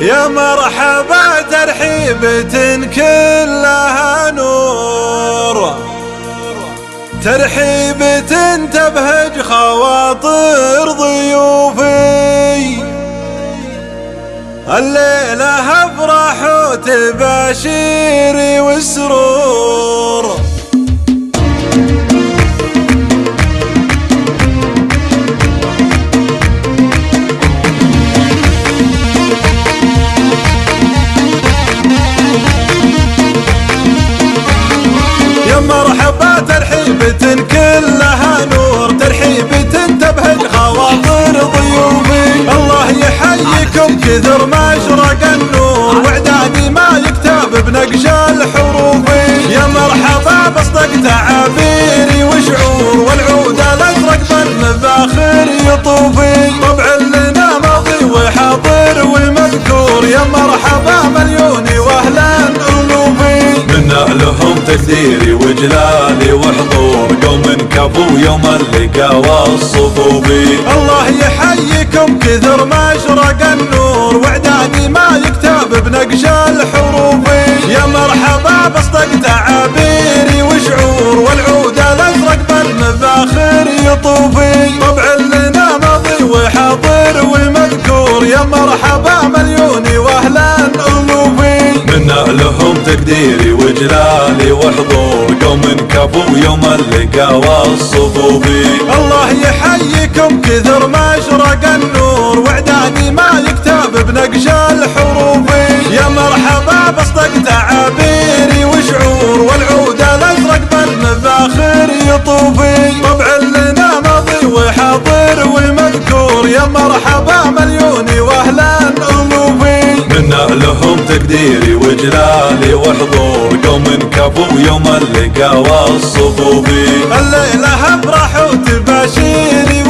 يا مرحبا ترحيبة كلها نور، ترحيبة تبهج خواطر ضيوفي. الليلة افرح وتباشيري والسرور، يا مرحبا ترحيبة كلها نور، ترحيبة تبهج خواطر ضيوفي. الله يحييكم كثر ما اشرق النور، واعدادي ما يكتب بنقش الحروف. يا مرحبا بصدق تعابيري وشعور، والعود الازرق بالمفاخر يطوفي. طبع لنا ماضي وحاضر ومذكور، يا مرحبا مليوني واهلا الوفي. منا لهم تقديري وجلالي وحضور، قوم كفو يوم اللقا والصفوفي. الله يحييكم كثر ما اشرق النور، واعدادي ما يكتب بنقش الحروف. يا مرحبا بصدق تعابيري وشعور، والعود الازرق بالمفاخر يطوفي. طبع لنا ماضي وحاضر ومذكور، يا مرحبا مليوني واهلا الوفي. منا لهم تقديري وجلالي وحضور، قوم كفو يوم اللقا والصفوفي. الله يحييكم كثر ما اشرق النور، واعدادي ما يكتب بنقش الحروف. يا مرحبا بصدق تعابيري وشعور، والعود الازرق بالمفاخر يطوفي. طبع لنا ماضي وحاضر ومذكور، يا مرحبا مليوني واهلا الوفي. منا لهم تقديري وجلالي وحضور، قوم كفو يوم اللقا والصفوفي. الليلة افرح وتباشيري